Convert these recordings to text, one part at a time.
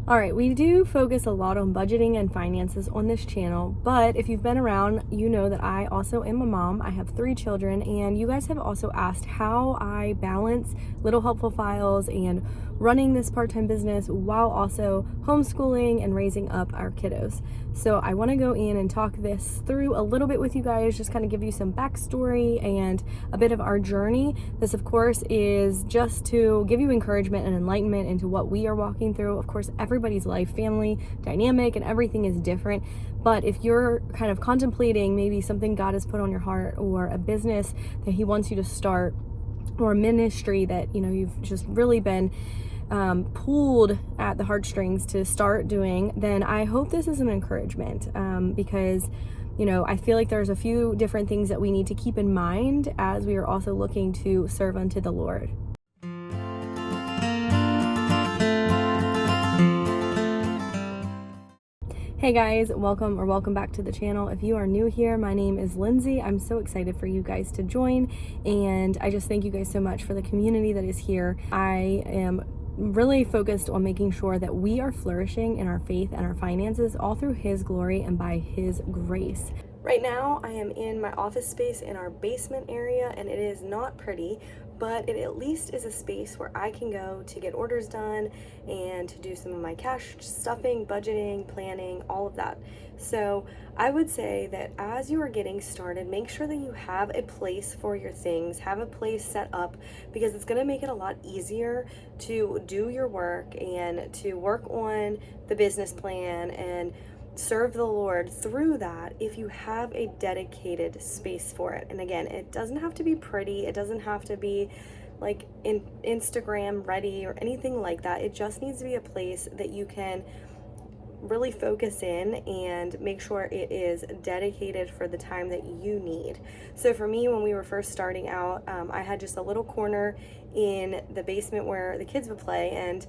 All right, we do focus a lot on budgeting and finances on this channel, but if you've been around, you know that I also am a mom. I have 3 children, and you guys have also asked how I balance Little Helpful Files and running this part-time business while also homeschooling and raising up our kiddos. So I want to go in and talk this through a little bit with you guys, just kind of give you some backstory and a bit of our journey. This, of course, is just to give you encouragement and enlightenment into what we are walking through. Of course, everybody's life, family, dynamic, and everything is different. But if you're kind of contemplating maybe something God has put on your heart, or a business that He wants you to start, or a ministry that you've just really been pulled at the heartstrings to start doing, then I hope this is an encouragement, because I feel like there's a few different things that we need to keep in mind as we are also looking to serve unto the Lord. Hey guys, welcome back to the channel. If you are new here, my name is Lindsay. I'm so excited for you guys to join, and I just thank you guys so much for the community that is here. I am really focused on making sure that we are flourishing in our faith and our finances, all through His glory and by His grace. Right now, I am in my office space in our basement area, and it is not pretty, but it at least is a space where I can go to get orders done and to do some of my cash stuffing, budgeting, planning, all of that. So I would say that as you are getting started, make sure that you have a place for your things, have a place set up, because it's going to make it a lot easier to do your work and to work on the business plan and serve the Lord through that if you have a dedicated space for it. And again, it doesn't have to be pretty, it doesn't have to be like Instagram ready or anything like that. It just needs to be a place that you can really focus in and make sure it is dedicated for the time that you need. So for me, when we were first starting out, I had just a little corner in the basement where the kids would play, and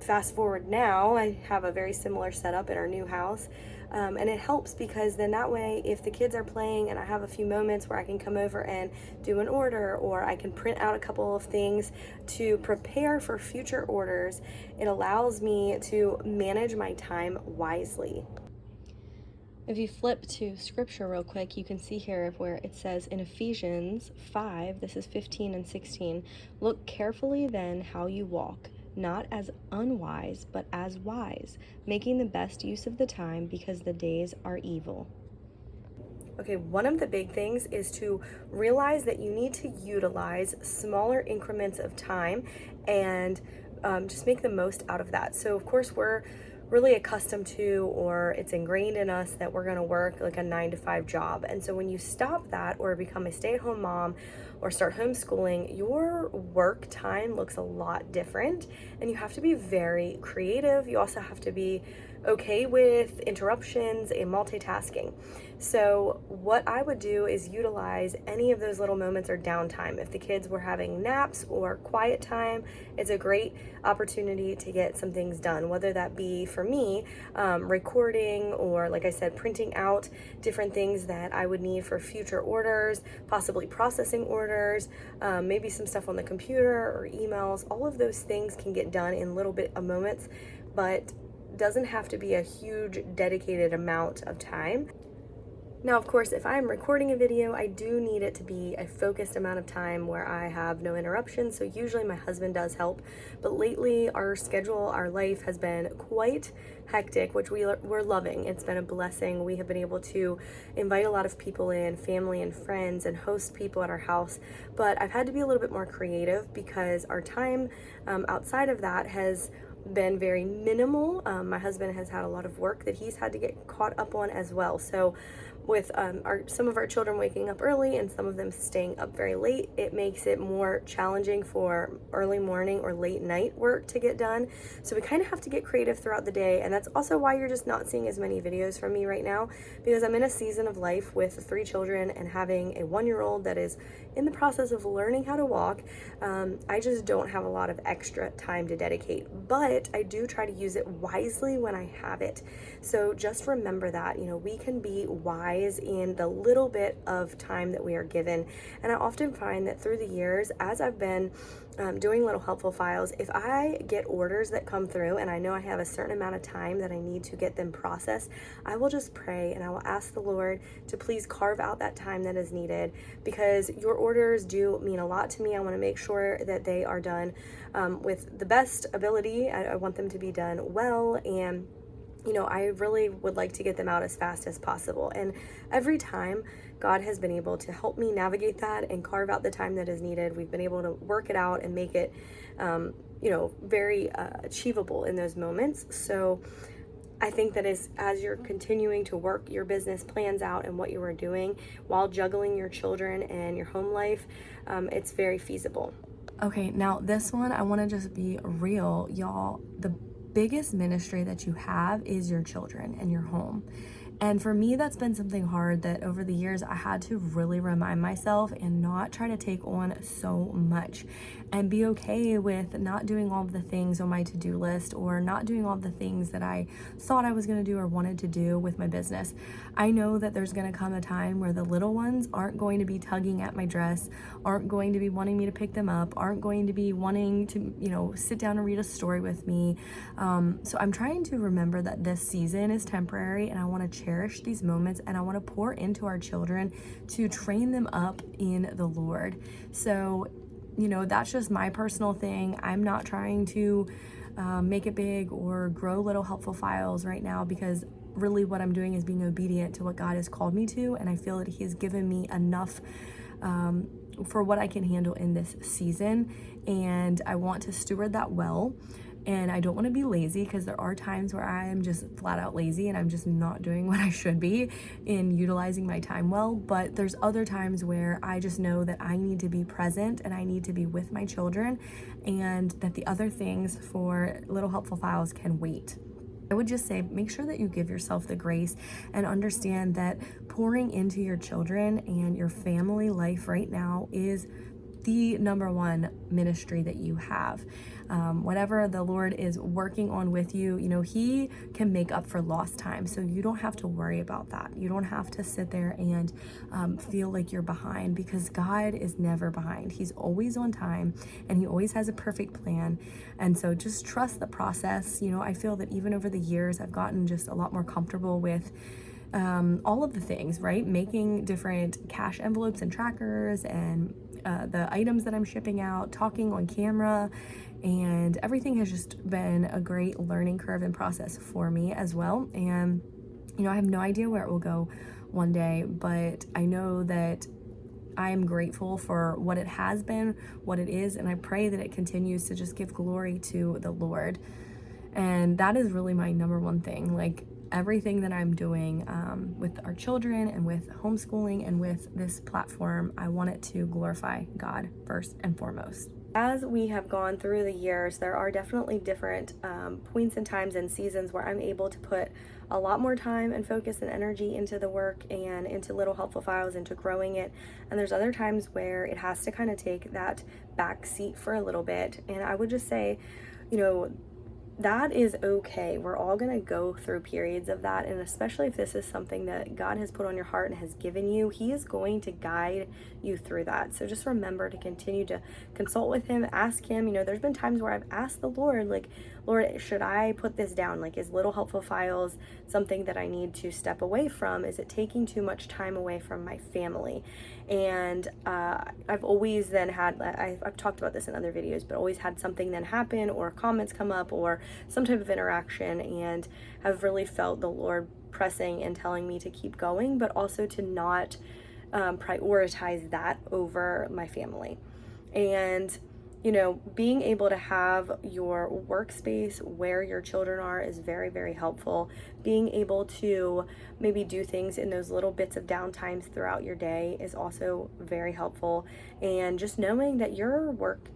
fast forward now, I have a very similar setup in our new house, and it helps because then that way, if the kids are playing and I have a few moments where I can come over and do an order, or I can print out a couple of things to prepare for future orders, it allows me to manage my time wisely. If you flip to scripture real quick, you can see here where it says in Ephesians 5, this is 15 and 16, "Look carefully then how you walk, not as unwise, but as wise, making the best use of the time, because the days are evil." Okay, one of the big things is to realize that you need to utilize smaller increments of time and just make the most out of that. So of course, we're really accustomed to, or it's ingrained in us, that we're going to work like a 9-to-5 job. And so when you stop that or become a stay-at-home mom or start homeschooling, your work time looks a lot different, and you have to be very creative. You also have to be okay with interruptions and multitasking. So what I would do is utilize any of those little moments or downtime. If the kids were having naps or quiet time, it's a great opportunity to get some things done, whether that be, for me, recording, or like I said, printing out different things that I would need for future orders, possibly processing orders, maybe some stuff on the computer or emails. All of those things can get done in little bit of moments, but doesn't have to be a huge dedicated amount of time. Now, of course, if I'm recording a video, I do need it to be a focused amount of time where I have no interruptions. So usually my husband does help, but lately our schedule, our life has been quite hectic, which we're loving. It's been a blessing. We have been able to invite a lot of people in, family and friends, and host people at our house. But I've had to be a little bit more creative because our time outside of that has been very minimal. My husband has had a lot of work that he's had to get caught up on as well. So with some of our children waking up early and some of them staying up very late, it makes it more challenging for early morning or late night work to get done. So we kind of have to get creative throughout the day, and that's also why you're just not seeing as many videos from me right now, because I'm in a season of life with 3 children and having a 1-year-old that is in the process of learning how to walk. I just don't have a lot of extra time to dedicate, but I do try to use it wisely when I have it. So just remember that, we can be wise in the little bit of time that we are given. And I often find that through the years, as I've been doing Little Helpful Files, if I get orders that come through and I know I have a certain amount of time that I need to get them processed, I will just pray and I will ask the Lord to please carve out that time that is needed, because your orders do mean a lot to me. I want to make sure that they are done with the best ability. I want them to be done well, and I really would like to get them out as fast as possible. And every time, God has been able to help me navigate that and carve out the time that is needed. We've been able to work it out and make it, very achievable in those moments. So I think that as you're continuing to work your business plans out and what you are doing while juggling your children and your home life, it's very feasible. Okay, now this one, I want to just be real, y'all. The biggest ministry that you have is your children and your home. And for me, that's been something hard that over the years I had to really remind myself and not try to take on so much, and be okay with not doing all of the things on my to-do list, or not doing all of the things that I thought I was going to do or wanted to do with my business. I know that there's going to come a time where the little ones aren't going to be tugging at my dress, aren't going to be wanting me to pick them up, aren't going to be wanting to, sit down and read a story with me. So I'm trying to remember that this season is temporary, and I want to cherish these moments, and I want to pour into our children to train them up in the Lord. So, that's just my personal thing. I'm not trying to make it big or grow Little Helpful Files right now, because really what I'm doing is being obedient to what God has called me to, and I feel that He has given me enough for what I can handle in this season, and I want to steward that well. And I don't want to be lazy, because there are times where I am just flat out lazy and I'm just not doing what I should be in utilizing my time well. But there's other times where I just know that I need to be present and I need to be with my children, and that the other things for Little Helpful Files can wait. I would just say, make sure that you give yourself the grace and understand that pouring into your children and your family life right now is the number one ministry that you have. Whatever the Lord is working on with you, He can make up for lost time. So you don't have to worry about that. You don't have to sit there and feel like you're behind, because God is never behind. He's always on time, and He always has a perfect plan. And so just trust the process. I feel that even over the years, I've gotten just a lot more comfortable with all of the things, right? Making different cash envelopes and trackers, and the items that I'm shipping out, talking on camera, and everything has just been a great learning curve and process for me as well. And, I have no idea where it will go one day, but I know that I'm grateful for what it has been, what it is, and I pray that it continues to just give glory to the Lord. And that is really my number one thing. Like, everything that I'm doing with our children and with homeschooling and with this platform, I want it to glorify God first and foremost. As we have gone through the years, there are definitely different points and times and seasons where I'm able to put a lot more time and focus and energy into the work and into Little Helpful Files, into growing it. And there's other times where it has to kind of take that back seat for a little bit. And I would just say, that is okay. We're all going to go through periods of that. And especially if this is something that God has put on your heart and has given you, He is going to guide you through that. So just remember to continue to consult with Him, ask Him. There's been times where I've asked the Lord, like, Lord, should I put this down? Like, is Little Helpful Files something that I need to step away from? Is it taking too much time away from my family? And I've always then had, I've talked about this in other videos, but always had something then happen, or comments come up, or some type of interaction, and have really felt the Lord pressing and telling me to keep going, but also to not prioritize that over my family. And being able to have your workspace where your children are is very, very helpful. Being able to maybe do things in those little bits of downtimes throughout your day is also very helpful. And just knowing that your work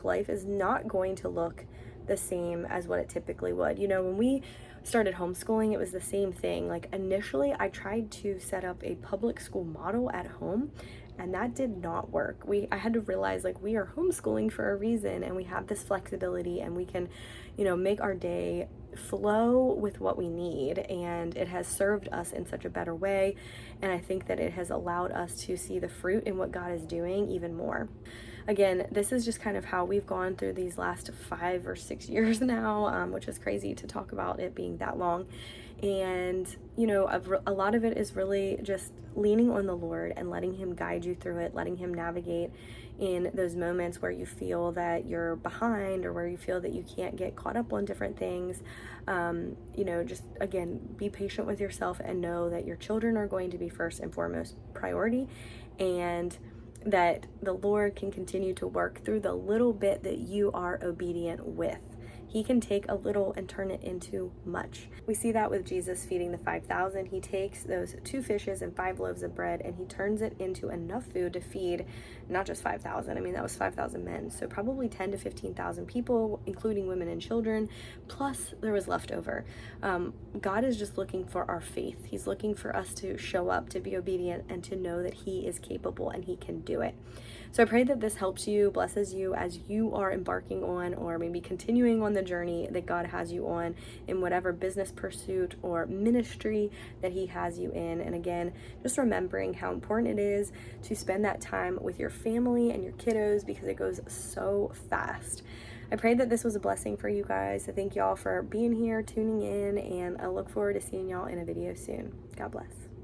life is not going to look the same as what it typically would. When we started homeschooling, it was the same thing. Like, initially I tried to set up a public school model at home, and that did not work. I had to realize, like, we are homeschooling for a reason, and we have this flexibility, and we can, make our day flow with what we need. And it has served us in such a better way. And I think that it has allowed us to see the fruit in what God is doing even more. again, this is just kind of how we've gone through these last 5 or 6 years now, which is crazy to talk about it being that long. And, you know, a lot of it is really just leaning on the Lord and letting Him guide you through it, letting Him navigate in those moments where you feel that you're behind or where you feel that you can't get caught up on different things. You know, just again, be patient with yourself and know that your children are going to be first and foremost priority, and that the Lord can continue to work through the little bit that you are obedient with. He can take a little and turn it into much. We see that with Jesus feeding the 5,000. He takes those 2 fishes and 5 loaves of bread and he turns it into enough food to feed not just 5,000. I mean, that was 5,000 men. So probably 10 to 15,000 people, including women and children, plus there was leftover. God is just looking for our faith. He's looking for us to show up, to be obedient, and to know that He is capable and He can do it. So I pray that this helps you, blesses you as you are embarking on or maybe continuing on the journey that God has you on in whatever business pursuit or ministry that He has you in. And again, just remembering how important it is to spend that time with your family and your kiddos because it goes so fast. I pray that this was a blessing for you guys. I thank y'all for being here, tuning in, and I look forward to seeing y'all in a video soon. God bless.